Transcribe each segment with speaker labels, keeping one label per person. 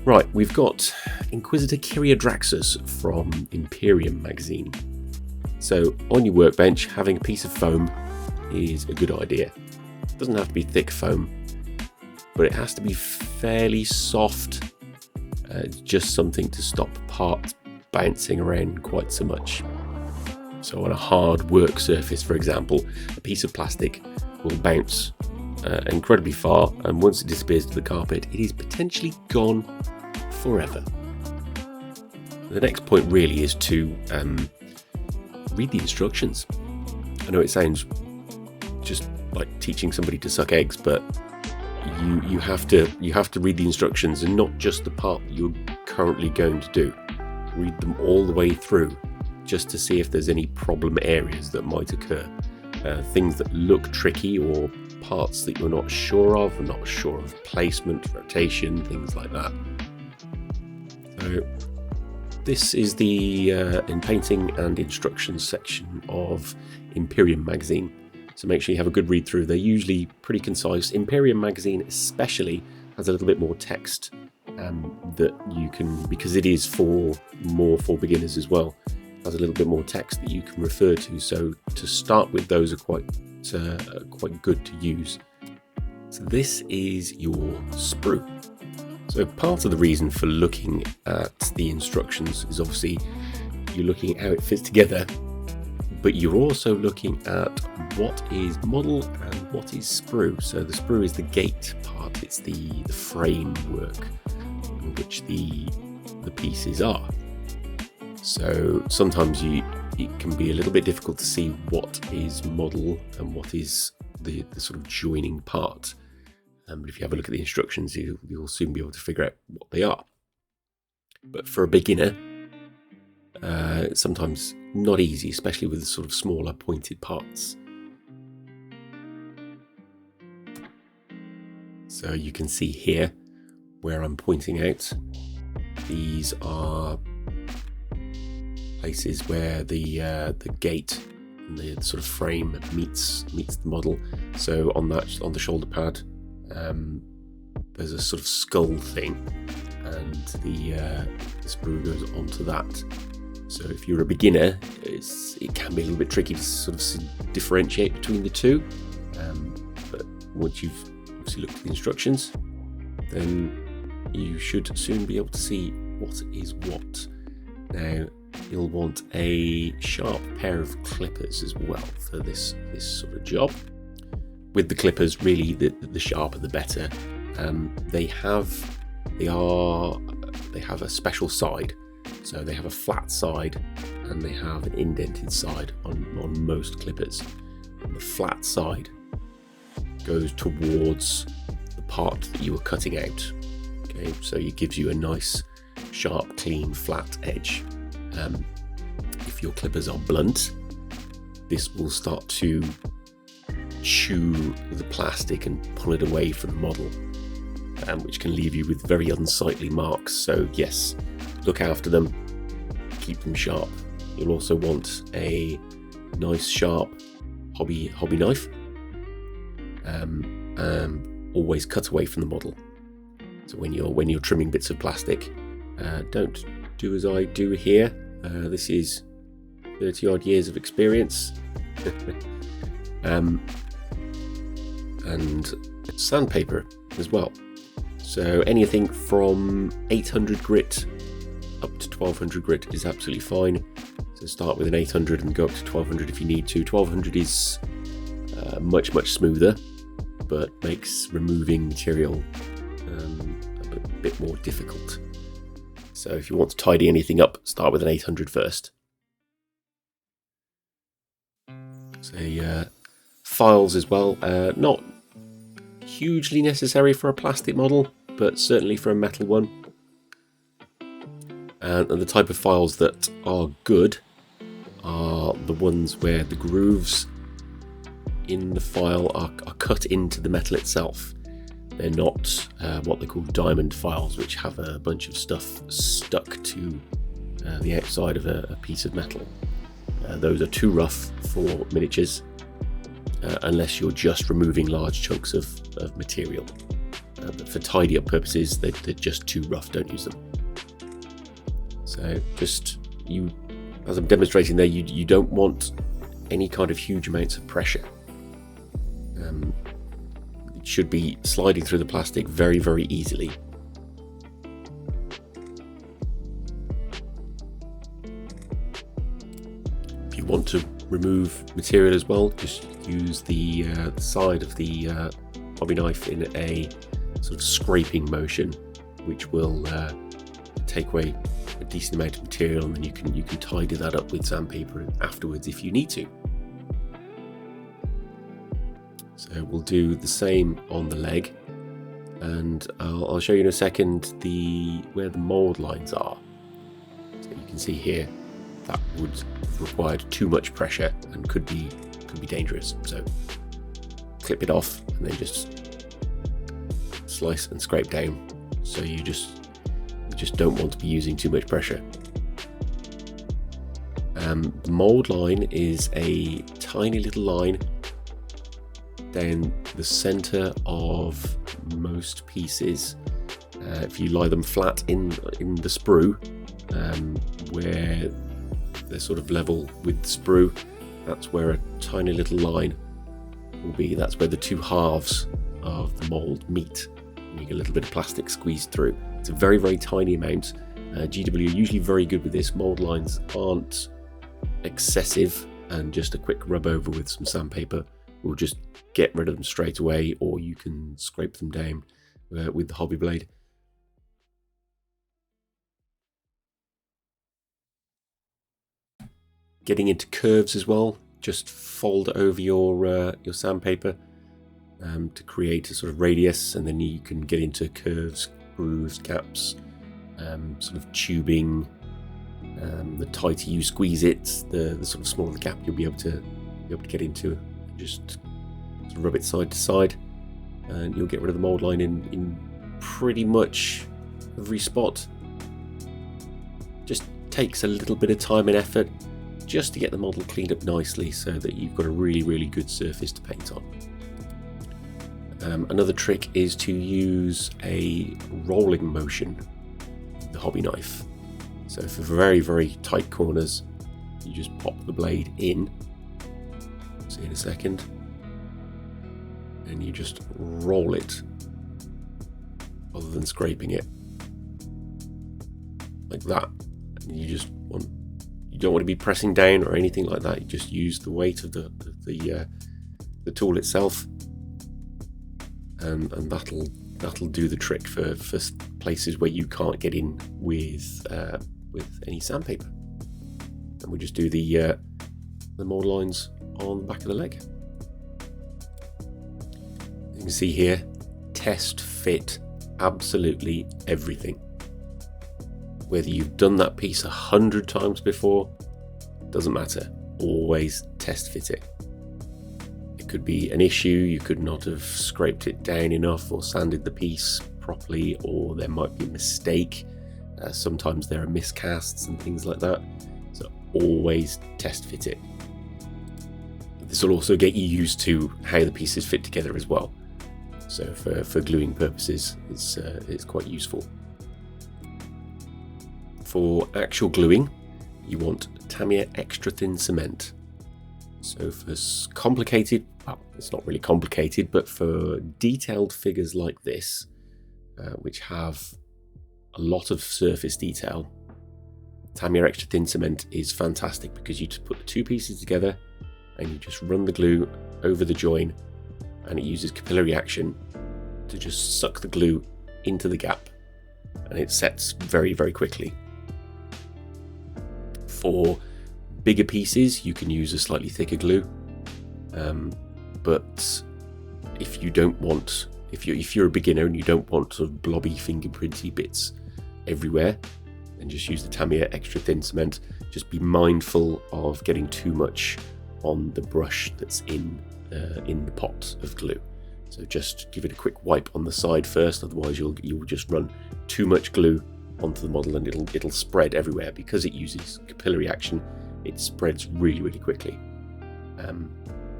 Speaker 1: Right, we've got Inquisitor Kyriadraxus from Imperium magazine. So on your workbench, having a piece of foam is a good idea. It doesn't have to be thick foam, but it has to be fairly soft, just something to stop parts bouncing around quite so much. So on a hard work surface, for example, a piece of plastic will bounce incredibly far, and once it disappears to the carpet, it is potentially gone forever. The next point really is to read the instructions. I know it sounds just like teaching somebody to suck eggs, but you have to read the instructions, and not just the part that you're currently going to do. Read them all the way through, just to see if there's any problem areas that might occur. Things that look tricky, or parts that you're not sure of placement, rotation, things like that. So this is the in painting and instructions section of Imperium magazine. So make sure you have a good read through. They're usually pretty concise. Imperium magazine especially has a little bit more text that you can, because it is for beginners as well, has a little bit more text that you can refer to. So to start with, those are quite good to use. So this is your sprue. So part of the reason for looking at the instructions is obviously you're looking at how it fits together, but you're also looking at what is model and what is sprue. So the sprue is the gate part, it's the framework in which the pieces are. So sometimes it can be a little bit difficult to see what is model and what is the sort of joining part. But if you have a look at the instructions, you'll soon be able to figure out what they are. But for a beginner, it's sometimes not easy, especially with the sort of smaller pointed parts. So you can see here where I'm pointing out, these are places where the gate and the sort of frame meets the model. So on the shoulder pad, there's a sort of skull thing, and the sprue goes onto that. So if you're a beginner, it can be a little bit tricky to sort of differentiate between the two. But once you've obviously looked at the instructions, then you should soon be able to see what is what. Now, you'll want a sharp pair of clippers as well for this sort of job. With the clippers, really, the sharper the better. They have a special side, so they have a flat side and they have an indented side on most clippers. And the flat side goes towards the part that you are cutting out. Okay, so it gives you a nice, sharp, clean, flat edge. If your clippers are blunt, this will start to chew the plastic and pull it away from the model, which can leave you with very unsightly marks. So yes, look after them, keep them sharp. You'll also want a nice sharp hobby knife, and always cut away from the model. So when you're trimming bits of plastic, don't do as I do here. This is 30 odd years of experience. And sandpaper as well. So anything from 800 grit up to 1200 grit is absolutely fine. So start with an 800 and go up to 1200 if you need to. 1200 is much smoother, but makes removing material a bit more difficult. So if you want to tidy anything up, start with an 800 first. So files as well, not hugely necessary for a plastic model, but certainly for a metal one. And the type of files that are good are the ones where the grooves in the file are cut into the metal itself. They're not what they call diamond files, which have a bunch of stuff stuck to the outside of a piece of metal. Those are too rough for miniatures, unless you're just removing large chunks of material. but for tidy up purposes, they're just too rough. Don't use them. So just as I'm demonstrating there, you don't want any kind of huge amounts of pressure. It should be sliding through the plastic very, very easily. If you want to remove material as well, just use the side of the hobby knife in a sort of scraping motion, which will take away a decent amount of material, and then you can tidy that up with sandpaper afterwards if you need to. So we'll do the same on the leg, and I'll show you in a second where the mould lines are. So you can see here that would have required too much pressure and could be dangerous. So clip it off and then just slice and scrape down. So you just don't want to be using too much pressure. The mould line is a tiny little line down the center of most pieces. If you lie them flat in the sprue, where they're sort of level with the sprue, that's where a tiny little line will be. That's where the two halves of the mould meet, and you get a little bit of plastic squeezed through. It's a very, very tiny amount. GW are usually very good with this. Mould lines aren't excessive, and just a quick rub over with some sandpaper will just get rid of them straight away, or you can scrape them down with the hobby blade. Getting into curves as well, just fold over your sandpaper to create a sort of radius, and then you can get into curves, grooves, gaps, sort of tubing. The tighter you squeeze it, the sort of smaller the gap you'll be able to get into. Just sort of rub it side to side, and you'll get rid of the mould line in pretty much every spot. Just takes a little bit of time and effort just to get the model cleaned up nicely, so that you've got a really, really good surface to paint on. Another trick is to use a rolling motion with the hobby knife. So for very, very tight corners, you just pop the blade in, see in a second, and you just roll it rather than scraping it like that. And you don't want to be pressing down or anything like that. You just use the weight of the tool itself, and that'll do the trick for places where you can't get in with any sandpaper. And we just do the mould lines on the back of the leg. You can see here, test fit absolutely everything. Whether you've done that piece 100 times before, doesn't matter. Always test fit it. It could be an issue, you could not have scraped it down enough or sanded the piece properly, or there might be a mistake. Sometimes there are miscasts and things like that. So always test fit it. This will also get you used to how the pieces fit together as well. So for gluing purposes, it's quite useful. For actual gluing, you want Tamiya extra thin cement. So for complicated, well, it's not really complicated, but for detailed figures like this, which have a lot of surface detail, Tamiya extra thin cement is fantastic, because you just put the two pieces together and you just run the glue over the join, and it uses capillary action to just suck the glue into the gap, and it sets very, very quickly. For bigger pieces, you can use a slightly thicker glue, but if you're a beginner and you don't want sort of blobby, fingerprinty bits everywhere, then just use the Tamiya extra thin cement. Just be mindful of getting too much on the brush that's in the pot of glue. So just give it a quick wipe on the side first, otherwise you'll just run too much glue onto the model, and it'll spread everywhere. Because it uses capillary action, it spreads really, really quickly.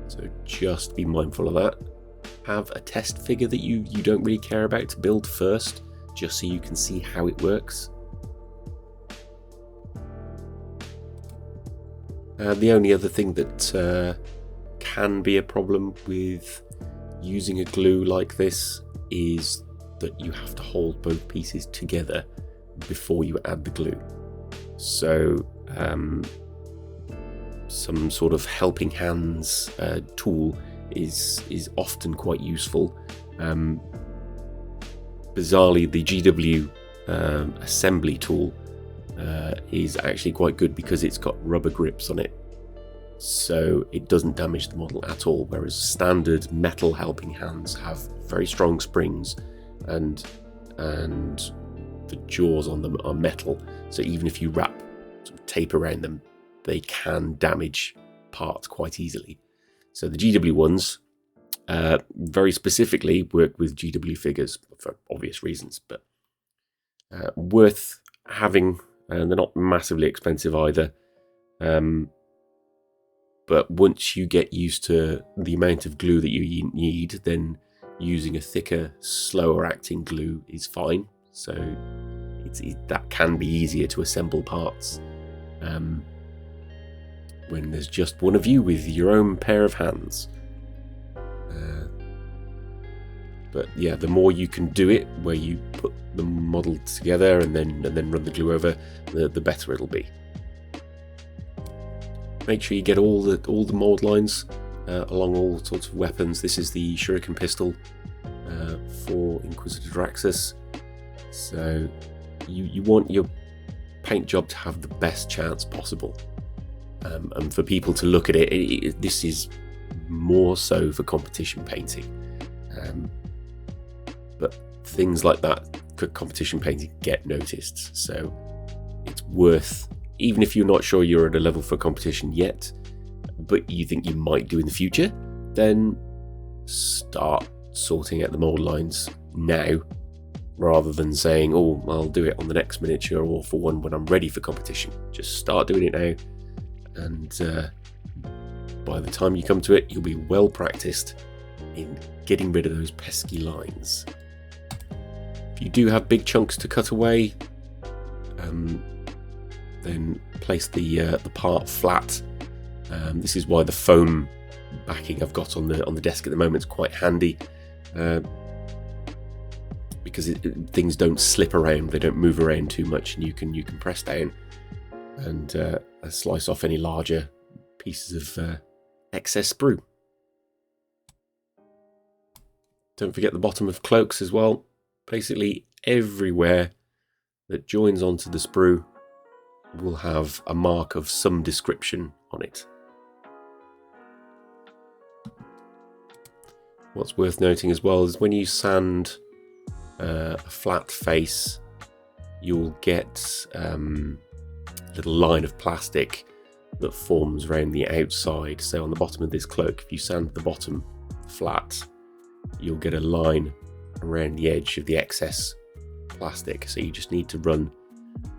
Speaker 1: So just be mindful of that. have a test figure that you don't really care about to build first, just so you can see how it works. The only other thing that can be a problem with using a glue like this is that you have to hold both pieces together before you add the glue. So some sort of helping hands tool is often quite useful. Bizarrely, the GW assembly tool is actually quite good because it's got rubber grips on it, so it doesn't damage the model at all, whereas standard metal helping hands have very strong springs and the jaws on them are metal, so even if you wrap sort of tape around them, they can damage parts quite easily. So the GW ones very specifically work with GW figures for obvious reasons, but worth having, and they're not massively expensive either. But once you get used to the amount of glue that you need, then using a thicker, slower acting glue is fine. So that can be easier to assemble parts when there's just one of you with your own pair of hands. But yeah, the more you can do it, where you put the model together and then run the glue over, the better it'll be. Make sure you get all the mold lines along all sorts of weapons. This is the Shuriken pistol for Inquisitor Draxus. So you want your paint job to have the best chance possible, and for people to look at it. This is more so for competition painting, but things like that for competition painting get noticed. So it's worth, even if you're not sure you're at a level for competition yet, but you think you might do in the future, then start sorting out the mold lines now, rather than saying, oh, I'll do it on the next miniature or for one when I'm ready for competition. Just start doing it now, and by the time you come to it, you'll be well practiced in getting rid of those pesky lines. If you do have big chunks to cut away, then place the part flat. This is why the foam backing I've got on the desk at the moment is quite handy, because things don't slip around, they don't move around too much, and you can press down and slice off any larger pieces of excess sprue. Don't forget the bottom of cloaks as well. Basically everywhere that joins onto the sprue will have a mark of some description on it. What's worth noting as well is when you sand a flat face, you'll get a little line of plastic that forms around the outside. So on the bottom of this cloak, if you sand the bottom flat, you'll get a line around the edge of the excess plastic. So you just need to run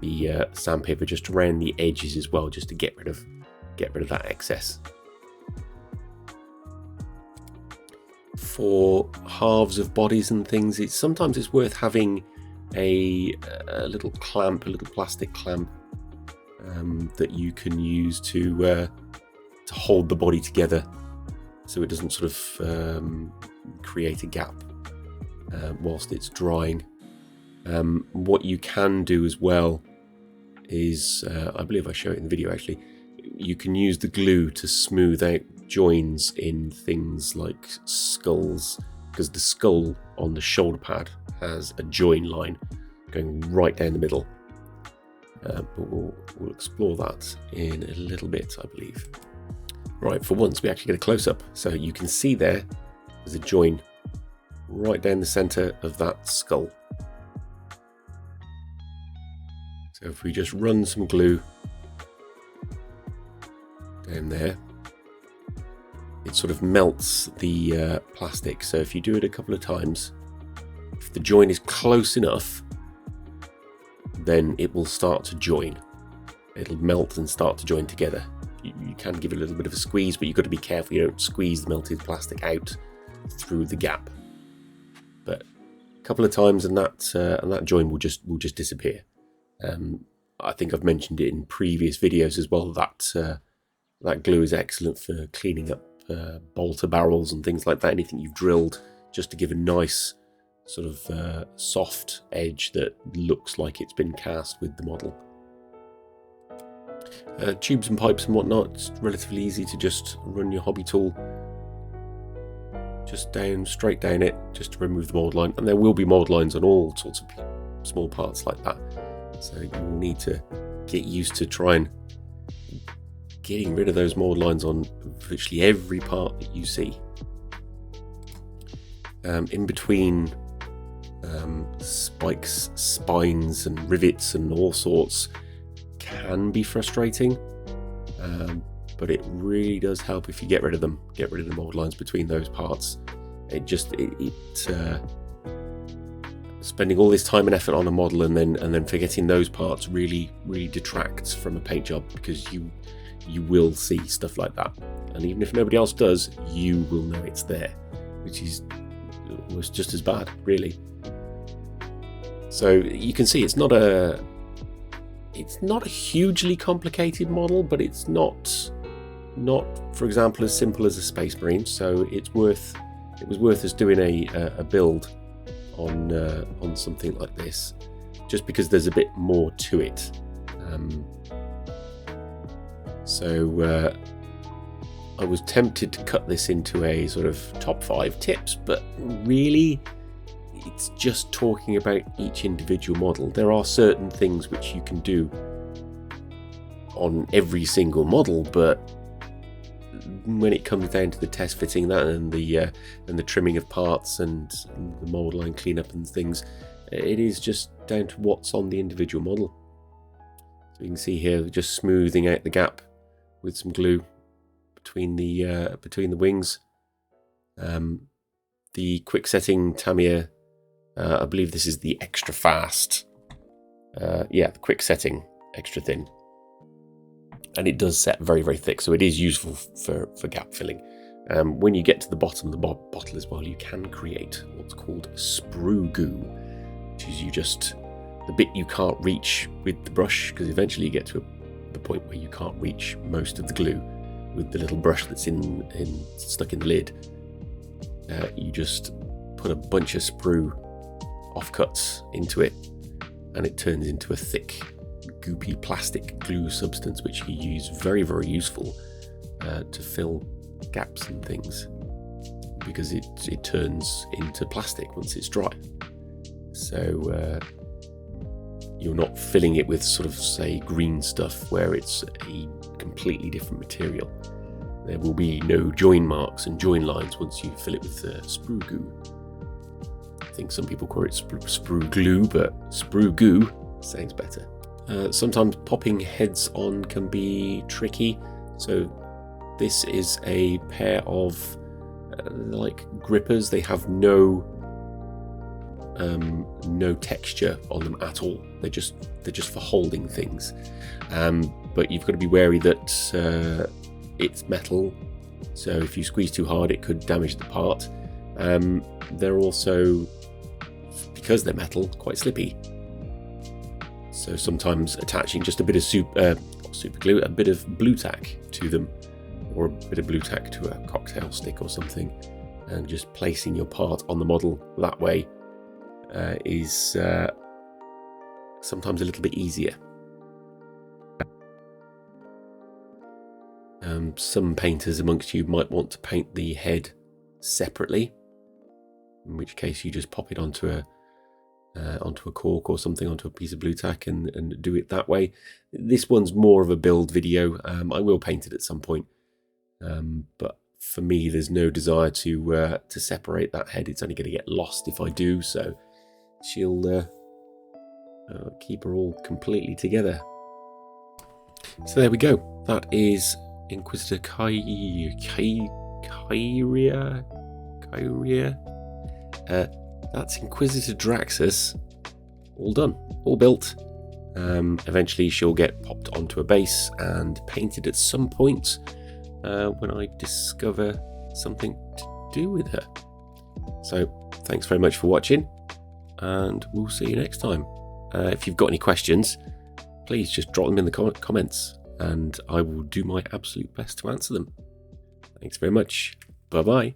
Speaker 1: the sandpaper just around the edges as well, just to get rid of that excess. For halves of bodies and things, sometimes it's worth having a little clamp, a little plastic clamp that you can use to hold the body together, so it doesn't sort of create a gap whilst it's drying. What you can do as well is, I believe I show it in the video actually, you can use the glue to smooth out joins in things like skulls, because the skull on the shoulder pad has a join line going right down the middle. But we'll explore that in a little bit, I believe. Right, for once we actually get a close-up, so you can see there's a join right down the centre of that skull. So if we just run some glue down there, it sort of melts the plastic. So if you do it a couple of times, if the join is close enough, then it will start to join. It'll melt and start to join together. You can give it a little bit of a squeeze, but you've got to be careful you don't squeeze the melted plastic out, through the gap. But a couple of times and that join will just disappear. I think I've mentioned it in previous videos as well, that that glue is excellent for cleaning up bolter barrels and things like that, anything you've drilled, just to give a nice sort of soft edge that looks like it's been cast with the model. Tubes and pipes and whatnot, it's relatively easy to just run your hobby tool just straight down it, just to remove the mould line. And there will be mould lines on all sorts of small parts like that, so you will need to get used to getting rid of those mould lines on virtually every part that you see. In between spikes, spines and rivets and all sorts can be frustrating, but it really does help if you get rid of them, get rid of the mould lines between those parts. Spending all this time and effort on a model and then forgetting those parts really detracts from a paint job, because you will see stuff like that, and even if nobody else does, you will know it's there, which is almost just as bad, really. So you can see it's not a hugely complicated model, but it's not, for example, as simple as a Space Marine. So it was worth us doing a build on something like this, just because there's a bit more to it. I was tempted to cut this into a sort of top 5 tips, but really it's just talking about each individual model. There are certain things which you can do on every single model, but when it comes down to the test fitting that and the trimming of parts and the mold line cleanup and things, it is just down to what's on the individual model. So you can see here, just smoothing out the gap with some glue between the wings. The quick setting Tamiya, I believe this is the extra fast. The quick setting extra thin, and it does set very, very thick, so it is useful for gap filling. When you get to the bottom of the bottle as well, you can create what's called sprue goo, which is the bit you can't reach with the brush, because eventually you get to the point where you can't reach most of the glue with the little brush that's stuck in the lid. You just put a bunch of sprue offcuts into it, and it turns into a thick, goopy plastic glue substance, which you use very, very useful to fill gaps and things, because it turns into plastic once it's dry. So you're not filling it with sort of, say, green stuff where it's a completely different material. There will be no join marks and join lines once you fill it with sprue goo. I think some people call it sprue glue, but sprue goo sounds better. Sometimes popping heads on can be tricky. So this is a pair of like grippers. They have no texture on them at all. They're just for holding things. But you've got to be wary that it's metal, so if you squeeze too hard, it could damage the part. They're also, because they're metal, quite slippy. So sometimes attaching just a bit of super glue, a bit of blue tack to them, or a bit of blue tack to a cocktail stick or something, and just placing your part on the model that way is sometimes a little bit easier. Some painters amongst you might want to paint the head separately, in which case you just pop it onto a cork or something, onto a piece of blue tack, and do it that way. This one's more of a build video. I will paint it at some point, but for me, there's no desire to separate that head. It's only going to get lost if I do, so she'll keep her all completely together. So there we go. That is Inquisitor Kyria. That's Inquisitor Draxus, all done, all built. Eventually she'll get popped onto a base and painted at some point when I discover something to do with her. So thanks very much for watching, and we'll see you next time. If you've got any questions, please just drop them in the comments, and I will do my absolute best to answer them. Thanks very much. Bye bye.